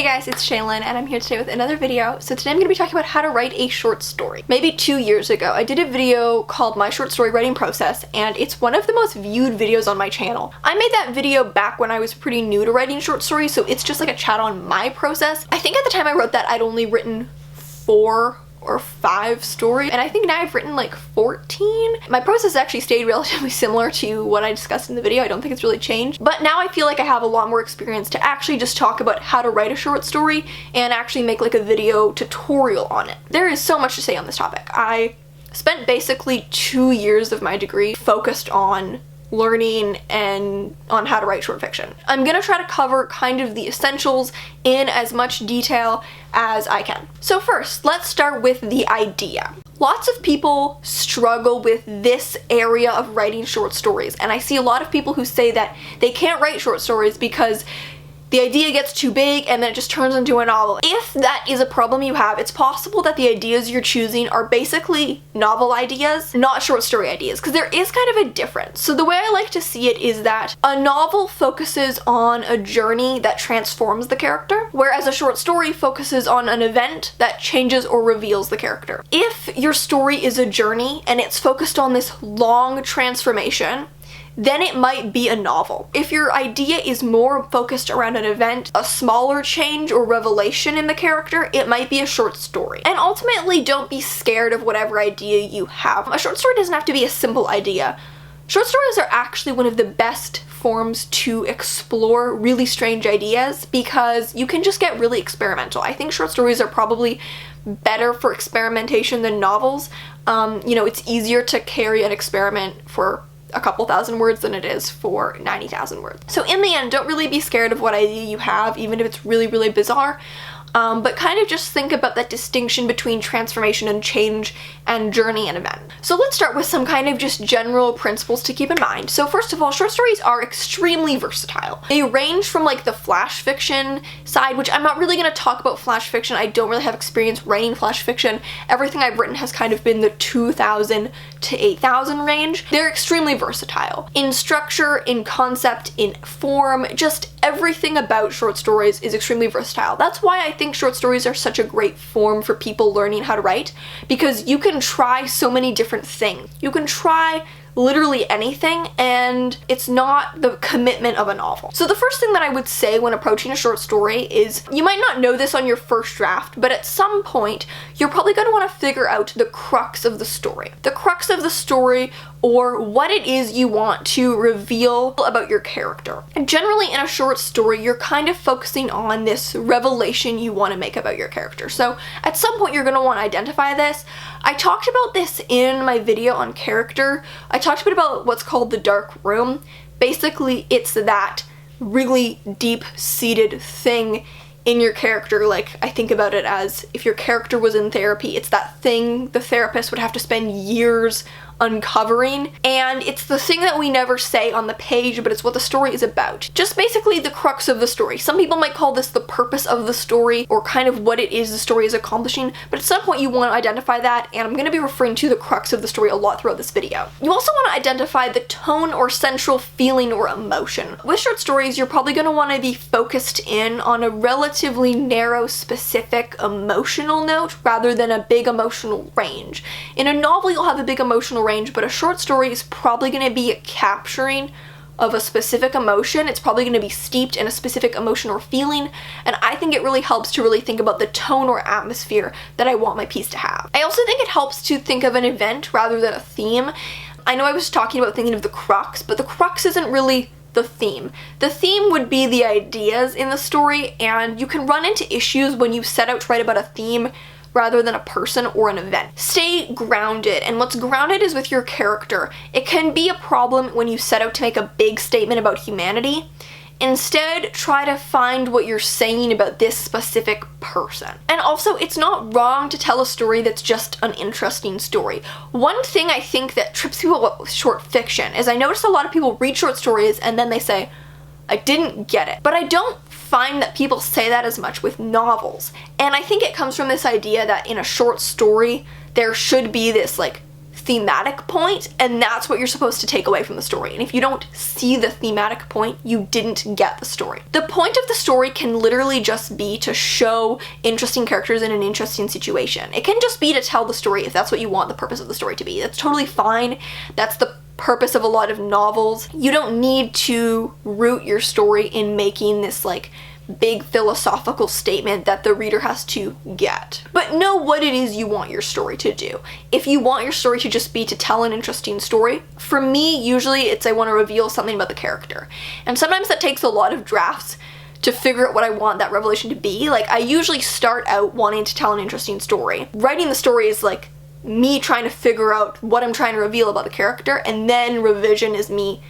Hey guys, it's Shaylin and I'm here today with another video. So today I'm going to be talking about how to write a short story. Maybe 2 years ago, I did a video called My Short Story Writing Process, and it's one of the most viewed videos on my channel. I made that video back when I was pretty new to writing short stories, so it's just like a chat on my process. I think at the time I wrote that I'd only written 4 or 5 stories, and I think now I've written like 14. My process actually stayed relatively similar to what I discussed in the video. I don't think it's really changed, but now I feel like I have a lot more experience to actually just talk about how to write a short story and actually make like a video tutorial on it. There is so much to say on this topic. I spent basically 2 years of my degree focused on learning and on how to write short fiction. I'm gonna try to cover kind of the essentials in as much detail as I can. So first, let's start with the idea. Lots of people struggle with this area of writing short stories, and I see a lot of people who say that they can't write short stories because the idea gets too big and then it just turns into a novel. If that is a problem you have, it's possible that the ideas you're choosing are basically novel ideas, not short story ideas, because there is kind of a difference. So the way I like to see it is that a novel focuses on a journey that transforms the character, whereas a short story focuses on an event that changes or reveals the character. If your story is a journey and it's focused on this long transformation, then it might be a novel. If your idea is more focused around an event, a smaller change or revelation in the character, it might be a short story. And ultimately, don't be scared of whatever idea you have. A short story doesn't have to be a simple idea. Short stories are actually one of the best forms to explore really strange ideas because you can just get really experimental. I think short stories are probably better for experimentation than novels. It's easier to carry an experiment for a couple thousand words than it is for 90,000 words. So in the end, don't really be scared of what idea you have, even if it's really, really bizarre. But kind of just think about that distinction between transformation and change and journey and event. So let's start with some kind of just general principles to keep in mind. So first of all, short stories are extremely versatile. They range from like the flash fiction side, which I'm not really going to talk about flash fiction. I don't really have experience writing flash fiction. Everything I've written has kind of been the 2,000 to 8,000 range. They're extremely versatile in structure, in concept, in form, just everything about short stories is extremely versatile. That's why I think short stories are such a great form for people learning how to write, because you can try so many different things. You can try literally anything, and it's not the commitment of a novel. So the first thing that I would say when approaching a short story is, you might not know this on your first draft, but at some point you're probably going to want to figure out the crux of the story. The crux of the story, or what it is you want to reveal about your character. And generally in a short story, you're kind of focusing on this revelation you want to make about your character. So at some point you're going to want to identify this. I talked about this in my video on character. I talked a bit about what's called the dark room. Basically, it's that really deep-seated thing in your character. Like, I think about it as if your character was in therapy, it's that thing the therapist would have to spend years uncovering, and it's the thing that we never say on the page, but it's what the story is about. Just basically the crux of the story. Some people might call this the purpose of the story, or kind of what it is the story is accomplishing, but at some point you want to identify that, and I'm going to be referring to the crux of the story a lot throughout this video. You also want to identify the tone or central feeling or emotion. With short stories, you're probably going to want to be focused in on a relatively narrow, specific emotional note rather than a big emotional range. In a novel, you'll have a big emotional range, but a short story is probably going to be a capturing of a specific emotion. It's probably going to be steeped in a specific emotion or feeling, and I think it really helps to really think about the tone or atmosphere that I want my piece to have. I also think it helps to think of an event rather than a theme. I know I was talking about thinking of the crux, but the crux isn't really the theme. The theme would be the ideas in the story, and you can run into issues when you set out to write about a theme rather than a person or an event. Stay grounded, and what's grounded is with your character. It can be a problem when you set out to make a big statement about humanity. Instead, try to find what you're saying about this specific person. And also, it's not wrong to tell a story that's just an interesting story. One thing I think that trips people up with short fiction is I notice a lot of people read short stories and then they say, I didn't get it. But I don't find that people say that as much with novels. And I think it comes from this idea that in a short story, there should be this like thematic point, and that's what you're supposed to take away from the story. And if you don't see the thematic point, you didn't get the story. The point of the story can literally just be to show interesting characters in an interesting situation. It can just be to tell the story if that's what you want the purpose of the story to be. That's totally fine. That's the purpose of a lot of novels. You don't need to root your story in making this like big philosophical statement that the reader has to get. But know what it is you want your story to do. If you want your story to just be to tell an interesting story, for me, usually it's I want to reveal something about the character. And sometimes that takes a lot of drafts to figure out what I want that revelation to be. Like, I usually start out wanting to tell an interesting story. Writing the story is like me trying to figure out what I'm trying to reveal about the character, and then revision is me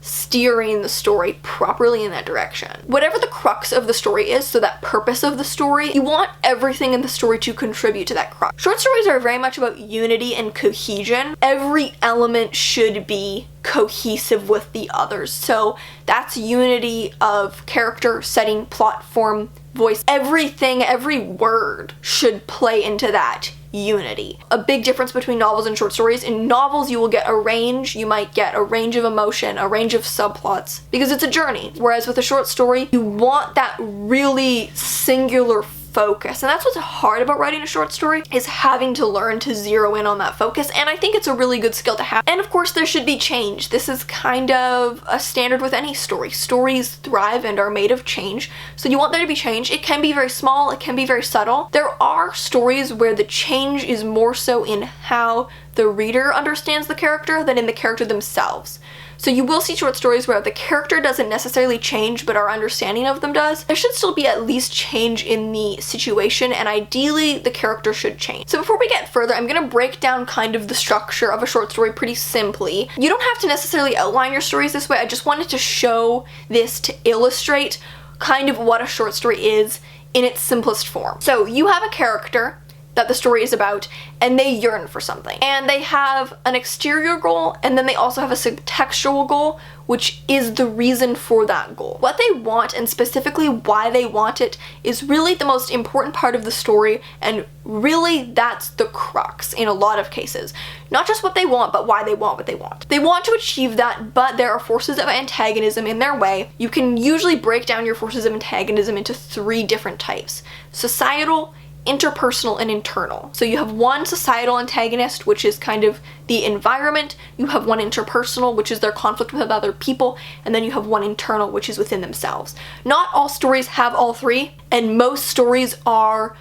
steering the story properly in that direction. Whatever the crux of the story is, so that purpose of the story, you want everything in the story to contribute to that crux. Short stories are very much about unity and cohesion. Every element should be cohesive with the others. So that's unity of character, setting, plot, form, voice. Everything, every word should play into that unity. A big difference between novels and short stories: in novels you will get a range, you might get a range of emotion, a range of subplots, because it's a journey. Whereas with a short story, you want that really singular focus. And that's what's hard about writing a short story, is having to learn to zero in on that focus. And I think it's a really good skill to have. And of course there should be change. This is kind of a standard with any story. Stories thrive and are made of change. So you want there to be change. It can be very small, it can be very subtle. There are stories where the change is more so in how the reader understands the character than in the character themselves. So you will see short stories where the character doesn't necessarily change, but our understanding of them does. There should still be at least change in the situation, and ideally the character should change. So before we get further, I'm gonna break down kind of the structure of a short story pretty simply. You don't have to necessarily outline your stories this way. I just wanted to show this to illustrate kind of what a short story is in its simplest form. So you have a character that the story is about, and they yearn for something. And they have an exterior goal, and then they also have a subtextual goal, which is the reason for that goal. What they want, and specifically why they want it, is really the most important part of the story, and really that's the crux in a lot of cases. Not just what they want, but why they want what they want. They want to achieve that, but there are forces of antagonism in their way. You can usually break down your forces of antagonism into 3 different types: societal, interpersonal, and internal. So you have one societal antagonist, which is kind of the environment. You have one interpersonal, which is their conflict with other people, and then you have one internal, which is within themselves. Not all stories have all 3, and most stories are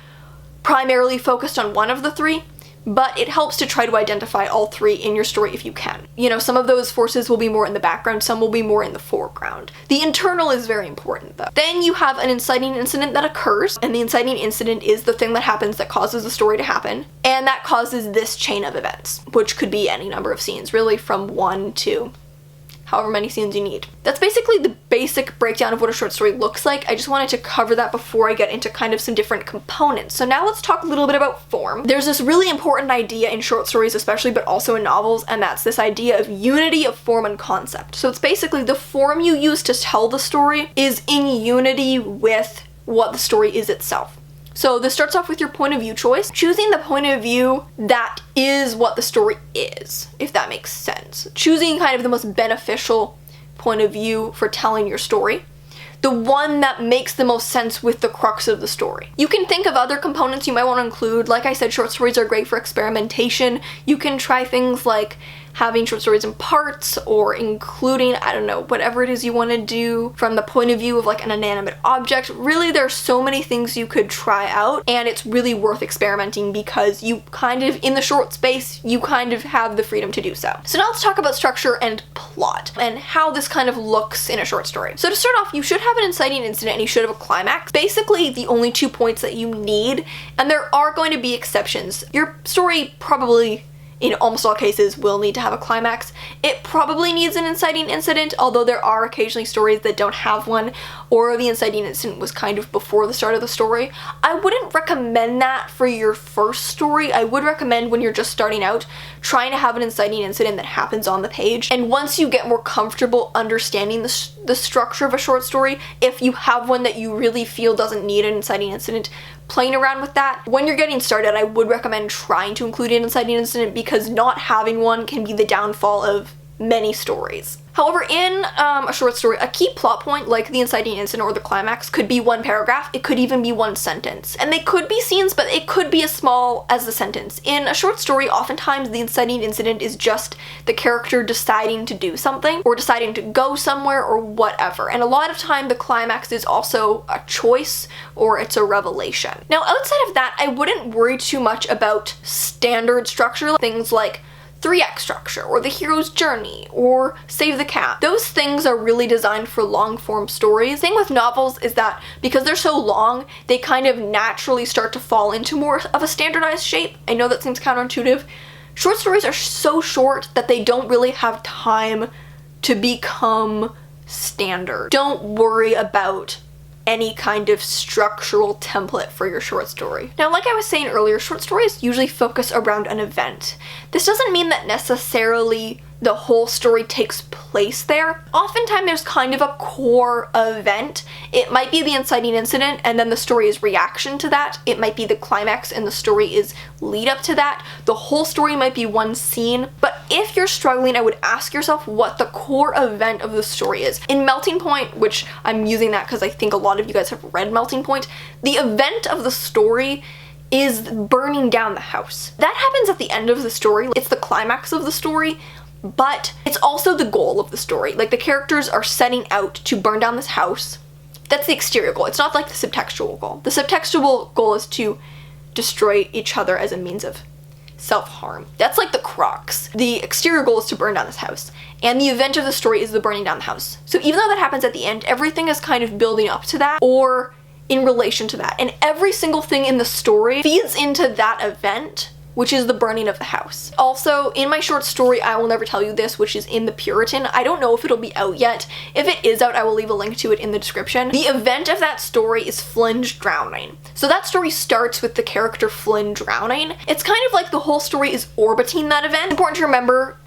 primarily focused on one of the 3, but it helps to try to identify all 3 in your story if you can. You know, some of those forces will be more in the background, some will be more in the foreground. The internal is very important though. Then you have an inciting incident that occurs, and the inciting incident is the thing that happens that causes the story to happen, and that causes this chain of events, which could be any number of scenes, really from 1 to however many scenes you need. That's basically the basic breakdown of what a short story looks like. I just wanted to cover that before I get into kind of some different components. So now let's talk a little bit about form. There's this really important idea in short stories especially, but also in novels, and that's this idea of unity of form and concept. So it's basically the form you use to tell the story is in unity with what the story is itself. So this starts off with your point of view choice, choosing the point of view that is what the story is, if that makes sense. Choosing kind of the most beneficial point of view for telling your story, the one that makes the most sense with the crux of the story. You can think of other components you might want to include. Like I said, short stories are great for experimentation. You can try things like having short stories in parts, or including, I don't know, whatever it is you want to do from the point of view of like an inanimate object. Really, there's so many things you could try out, and it's really worth experimenting because you kind of, in the short space, you kind of have the freedom to do so. So now let's talk about structure and plot, and how this kind of looks in a short story. So to start off, you should have an inciting incident and you should have a climax. Basically, the only 2 points that you need, and there are going to be exceptions. Your story probably, in almost all cases, will need to have a climax. It probably needs an inciting incident, although there are occasionally stories that don't have one, or the inciting incident was kind of before the start of the story. I wouldn't recommend that for your first story. I would recommend, when you're just starting out, trying to have an inciting incident that happens on the page. And once you get more comfortable understanding the structure of a short story, if you have one that you really feel doesn't need an inciting incident, playing around with that. When you're getting started, I would recommend trying to include an inciting incident because not having one can be the downfall of many stories. However, in a short story, a key plot point like the inciting incident or the climax could be one paragraph, it could even be one sentence. And they could be scenes, but it could be as small as the sentence. In a short story, oftentimes the inciting incident is just the character deciding to do something or deciding to go somewhere or whatever. And a lot of time the climax is also a choice or it's a revelation. Now, outside of that, I wouldn't worry too much about standard structure, things like 3-act structure, or the hero's journey, or save the cat. Those things are really designed for long-form stories. The thing with novels is that because they're so long, they kind of naturally start to fall into more of a standardized shape. I know that seems counterintuitive. Short stories are so short that they don't really have time to become standard. Don't worry about any kind of structural template for your short story. Now, like I was saying earlier, short stories usually focus around an event. This doesn't mean that necessarily the whole story takes place there. Oftentimes there's kind of a core event. It might be the inciting incident and then the story is reaction to that. It might be the climax and the story is lead up to that. The whole story might be one scene. But if you're struggling, I would ask yourself what the core event of the story is. In Melting Point, which I'm using that because I think a lot of you guys have read Melting Point, the event of the story is burning down the house. That happens at the end of the story. It's the climax of the story, but it's also the goal of the story. Like, the characters are setting out to burn down this house. That's the exterior goal. It's not like the subtextual goal. The subtextual goal is to destroy each other as a means of self-harm. That's like the crux. The exterior goal is to burn down this house, and the event of the story is the burning down the house. So even though that happens at the end, everything is kind of building up to that or in relation to that, and every single thing in the story feeds into that event, which is the burning of the house. Also, in my short story, I Will Never Tell You This, which is in The Puritan, I don't know if it'll be out yet. If it is out, I will leave a link to it in the description. The event of that story is Flynn drowning. So that story starts with the character Flynn drowning. It's kind of like the whole story is orbiting that event. Important to remember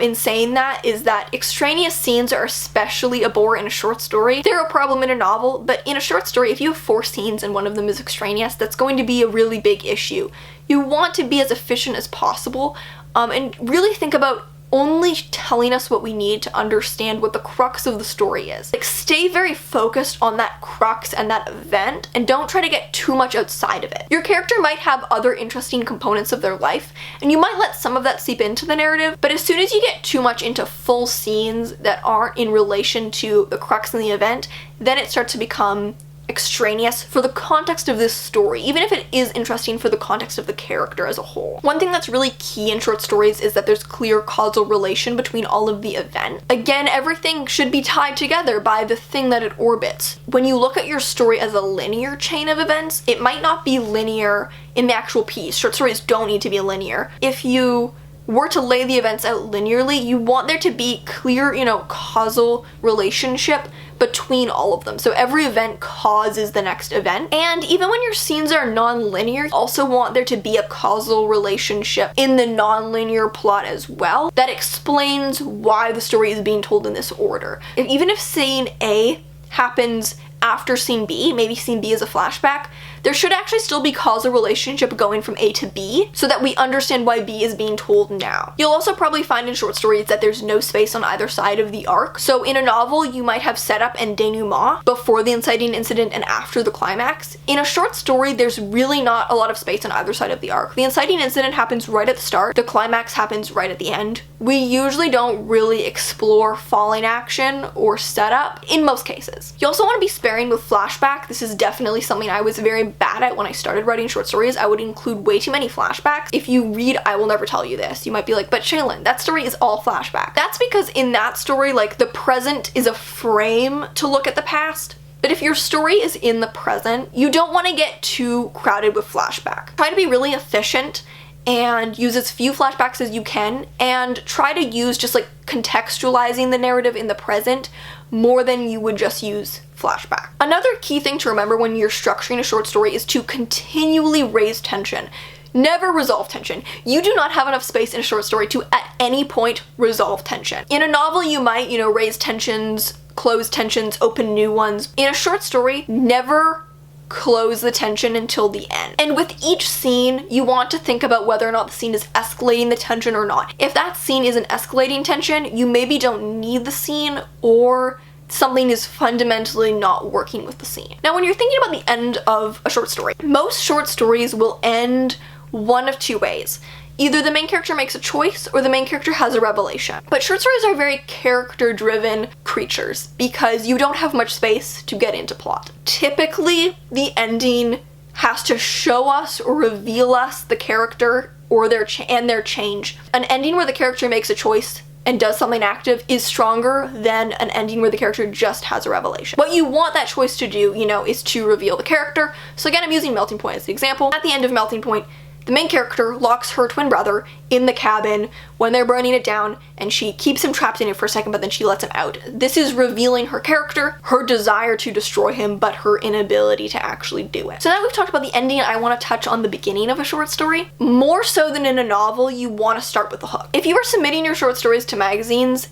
in saying that is that extraneous scenes are especially a bore in a short story. They're a problem in a novel, but in a short story, if you have 4 scenes and one of them is extraneous, that's going to be a really big issue. You want to be as efficient as possible and really think about only telling us what we need to understand what the crux of the story is. Like, stay very focused on that crux and that event and don't try to get too much outside of it. Your character might have other interesting components of their life and you might let some of that seep into the narrative, but as soon as you get too much into full scenes that aren't in relation to the crux and the event, then it starts to become extraneous for the context of this story, even if it is interesting for the context of the character as a whole. One thing that's really key in short stories is that there's clear causal relation between all of the events. Again, everything should be tied together by the thing that it orbits. When you look at your story as a linear chain of events, it might not be linear in the actual piece. Short stories don't need to be linear. If you were to lay the events out linearly, you want there to be clear, causal relationship between all of them. So every event causes the next event. And even when your scenes are non-linear, you also want there to be a causal relationship in the non-linear plot as well that explains why the story is being told in this order. Even if scene A happens after scene B, maybe scene B is a flashback, there should actually still be causal relationship going from A to B so that we understand why B is being told now. You'll also probably find in short stories that there's no space on either side of the arc. So in a novel, you might have setup and denouement before the inciting incident and after the climax. In a short story, there's really not a lot of space on either side of the arc. The inciting incident happens right at the start, the climax happens right at the end. We usually don't really explore falling action or setup in most cases. You also want to be sparing with flashback. This is definitely something I was very bad at when I started writing short stories. I would include way too many flashbacks. If you read I Will Never Tell You This, you might be like, but Shaylin, that story is all flashback. That's because in that story, like, the present is a frame to look at the past. But if your story is in the present, you don't want to get too crowded with flashback. Try to be really efficient and use as few flashbacks as you can, and try to use just like contextualizing the narrative in the present more than you would just use flashback. Another key thing to remember when you're structuring a short story is to continually raise tension. Never resolve tension. You do not have enough space in a short story to at any point resolve tension. In a novel, you might, raise tensions, close tensions, open new ones. In a short story, never close the tension until the end. And with each scene, you want to think about whether or not the scene is escalating the tension or not. If that scene isn't escalating tension, you maybe don't need the scene, or something is fundamentally not working with the scene. Now, when you're thinking about the end of a short story, most short stories will end one of two ways. Either the main character makes a choice or the main character has a revelation. But short stories are very character-driven creatures because you don't have much space to get into plot. Typically, the ending has to show us or reveal us the character or their change. An ending where the character makes a choice and does something active is stronger than an ending where the character just has a revelation. What you want that choice to do, is to reveal the character. So again, I'm using Melting Point as the example. At the end of Melting Point, the main character locks her twin brother in the cabin when they're burning it down, and she keeps him trapped in it for a second, but then she lets him out. This is revealing her character, her desire to destroy him, but her inability to actually do it. So now we've talked about the ending, I want to touch on the beginning of a short story. More so than in a novel, you want to start with the hook. If you are submitting your short stories to magazines,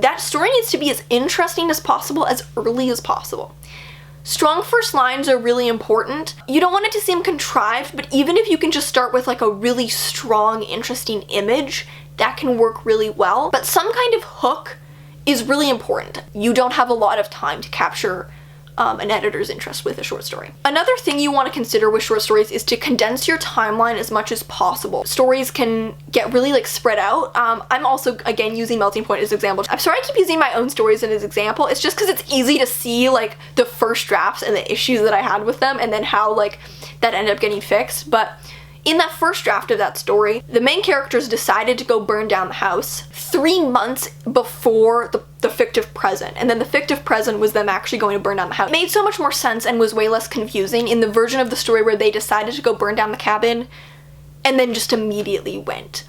that story needs to be as interesting as possible, as early as possible. Strong first lines are really important. You don't want it to seem contrived, but even if you can just start with like a really strong, interesting image, that can work really well. But some kind of hook is really important. You don't have a lot of time to capture an editor's interest with a short story. Another thing you want to consider with short stories is to condense your timeline as much as possible. Stories can get really spread out. I'm also, again, using Melting Point as an example. I'm sorry I keep using my own stories as an example. It's just because it's easy to see the first drafts and the issues that I had with them and then how that ended up getting fixed. But in that first draft of that story, the main characters decided to go burn down the house 3 months before the fictive present, and then the fictive present was them actually going to burn down the house. It made so much more sense and was way less confusing in the version of the story where they decided to go burn down the cabin and then just immediately went.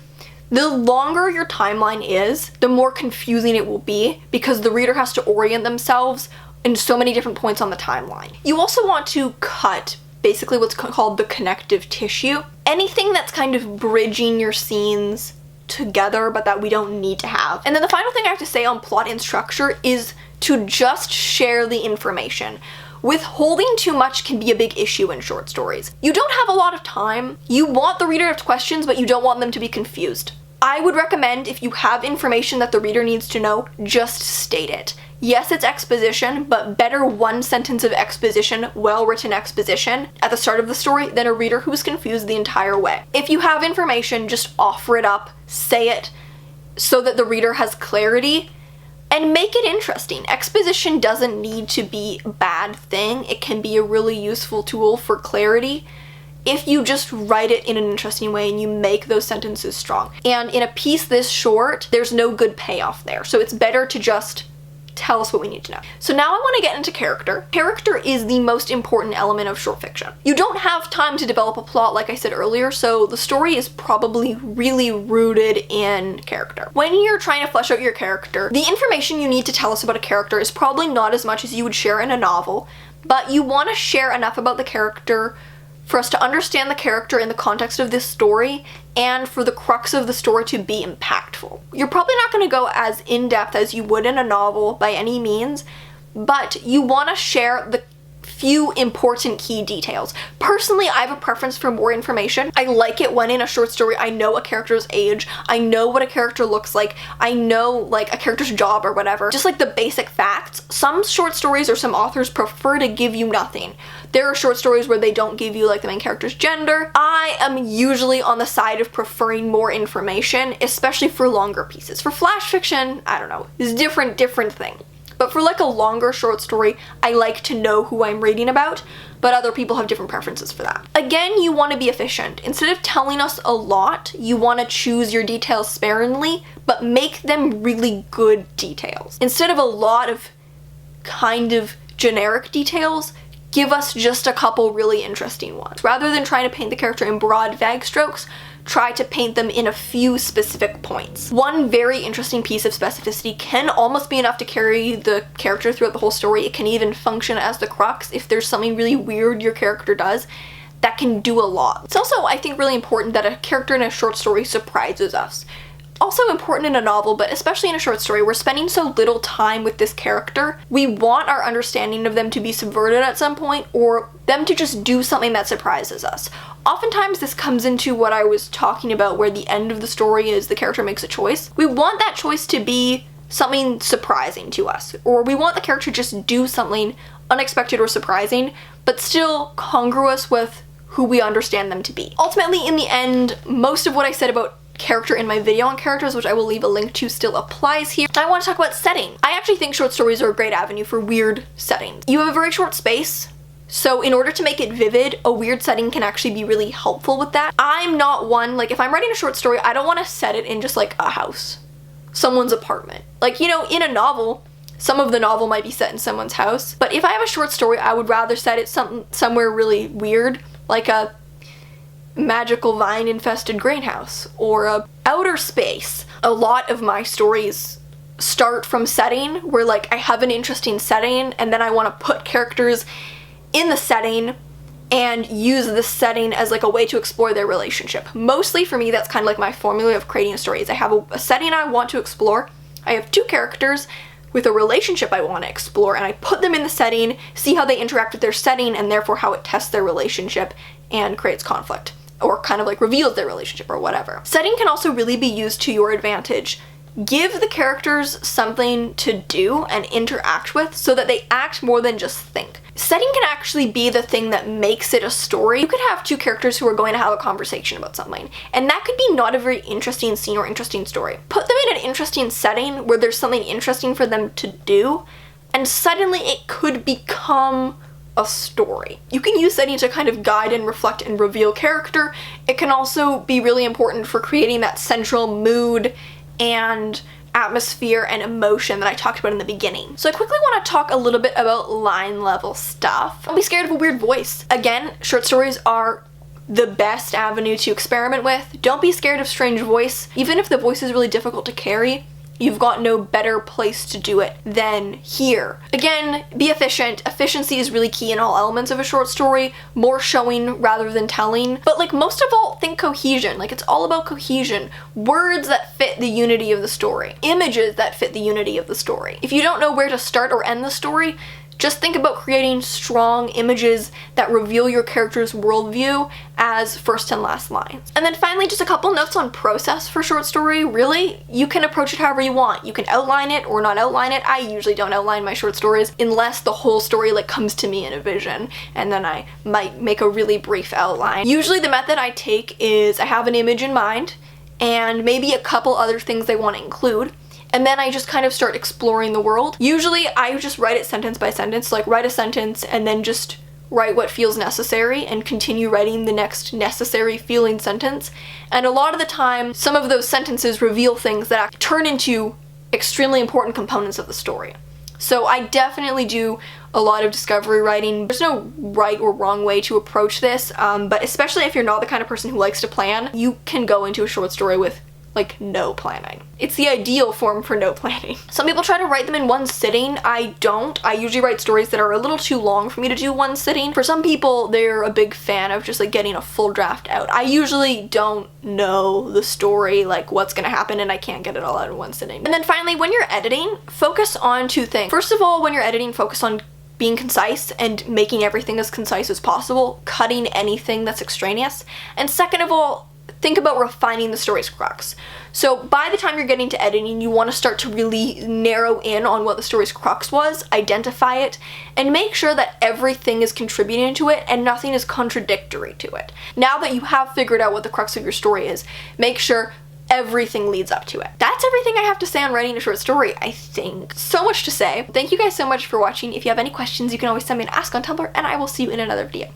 The longer your timeline is, the more confusing it will be because the reader has to orient themselves in so many different points on the timeline. You also want to cut basically what's called the connective tissue. Anything that's kind of bridging your scenes together but that we don't need to have. And then the final thing I have to say on plot and structure is to just share the information. Withholding too much can be a big issue in short stories. You don't have a lot of time. You want the reader to have questions, but you don't want them to be confused. I would recommend, if you have information that the reader needs to know, just state it. Yes, it's exposition, but better one sentence of exposition, well-written exposition, at the start of the story than a reader who's confused the entire way. If you have information, just offer it up, say it, so that the reader has clarity, and make it interesting. Exposition doesn't need to be a bad thing. It can be a really useful tool for clarity if you just write it in an interesting way and you make those sentences strong. And in a piece this short, there's no good payoff there. So it's better to just tell us what we need to know. So now I want to get into character. Character is the most important element of short fiction. You don't have time to develop a plot, like I said earlier, so the story is probably really rooted in character. When you're trying to flesh out your character, the information you need to tell us about a character is probably not as much as you would share in a novel, but you want to share enough about the character for us to understand the character in the context of this story and for the crux of the story to be impactful. You're probably not going to go as in-depth as you would in a novel by any means, but you want to share the few important key details. Personally, I have a preference for more information. I like it when in a short story I know a character's age, I know what a character looks like, I know a character's job or whatever, just the basic facts. Some short stories or some authors prefer to give you nothing. There are short stories where they don't give you the main character's gender. I am usually on the side of preferring more information, especially for longer pieces. For flash fiction, I don't know, it's different thing. But for a longer short story, I like to know who I'm reading about, but other people have different preferences for that. Again, you want to be efficient. Instead of telling us a lot, you want to choose your details sparingly, but make them really good details. Instead of a lot of kind of generic details, give us just a couple really interesting ones. Rather than trying to paint the character in broad, vague strokes, try to paint them in a few specific points. One very interesting piece of specificity can almost be enough to carry the character throughout the whole story. It can even function as the crux. If there's something really weird your character does, that can do a lot. It's also, I think, really important that a character in a short story surprises us. Also important in a novel, but especially in a short story, we're spending so little time with this character. We want our understanding of them to be subverted at some point, or them to just do something that surprises us. Oftentimes this comes into what I was talking about, where the end of the story is the character makes a choice. We want that choice to be something surprising to us, or we want the character to just do something unexpected or surprising, but still congruous with who we understand them to be. Ultimately, in the end, most of what I said about character in my video on characters, which I will leave a link to, still applies here. I want to talk about setting. I actually think short stories are a great avenue for weird settings. You have a very short space, so in order to make it vivid, a weird setting can actually be really helpful with that. I'm not one, like if I'm writing a short story, I don't want to set it in just like a house, someone's apartment. Like, you know, in a novel, some of the novel might be set in someone's house, but if I have a short story, I would rather set it somewhere really weird, like a magical vine-infested greenhouse or a outer space. A lot of my stories start from setting, where like I have an interesting setting and then I want to put characters in the setting and use the setting as like a way to explore their relationship. Mostly for me, that's kind of like my formula of creating a story. Is I have a setting I want to explore, I have two characters with a relationship I want to explore, and I put them in the setting, see how they interact with their setting, and therefore how it tests their relationship and creates conflict, or kind of like reveals their relationship or whatever. Setting can also really be used to your advantage. Give the characters something to do and interact with so that they act more than just think. Setting can actually be the thing that makes it a story. You could have two characters who are going to have a conversation about something, and that could be not a very interesting scene or interesting story. Put them in an interesting setting where there's something interesting for them to do, and suddenly it could become a story. You can use setting to kind of guide and reflect and reveal character. It can also be really important for creating that central mood and atmosphere and emotion that I talked about in the beginning. So I quickly want to talk a little bit about line level stuff. Don't be scared of a weird voice. Again, short stories are the best avenue to experiment with. Don't be scared of strange voice. Even if the voice is really difficult to carry, you've got no better place to do it than here. Again, be efficient. Efficiency is really key in all elements of a short story. More showing rather than telling. But like most of all, think cohesion. Like it's all about cohesion. Words that fit the unity of the story. Images that fit the unity of the story. If you don't know where to start or end the story, just think about creating strong images that reveal your character's worldview as first and last lines. And then finally, just a couple notes on process for short story. Really, you can approach it however you want. You can outline it or not outline it. I usually don't outline my short stories unless the whole story like comes to me in a vision, and then I might make a really brief outline. Usually the method I take is I have an image in mind and maybe a couple other things I want to include. And then I just kind of start exploring the world. Usually I just write it sentence by sentence, like write a sentence and then just write what feels necessary and continue writing the next necessary feeling sentence. And a lot of the time, some of those sentences reveal things that turn into extremely important components of the story. So I definitely do a lot of discovery writing. There's no right or wrong way to approach this, but especially if you're not the kind of person who likes to plan, you can go into a short story with like no planning. It's the ideal form for no planning. Some people try to write them in one sitting. I don't. I usually write stories that are a little too long for me to do one sitting. For some people, they're a big fan of just like getting a full draft out. I usually don't know the story, like what's gonna happen, and I can't get it all out in one sitting. And then finally, when you're editing, focus on two things. First of all, when you're editing, focus on being concise and making everything as concise as possible, cutting anything that's extraneous. And second of all, think about refining the story's crux. So by the time you're getting to editing, you want to start to really narrow in on what the story's crux was, identify it, and make sure that everything is contributing to it and nothing is contradictory to it. Now that you have figured out what the crux of your story is, make sure everything leads up to it. That's everything I have to say on writing a short story, I think. So much to say. Thank you guys so much for watching. If you have any questions, you can always send me an ask on Tumblr, and I will see you in another video.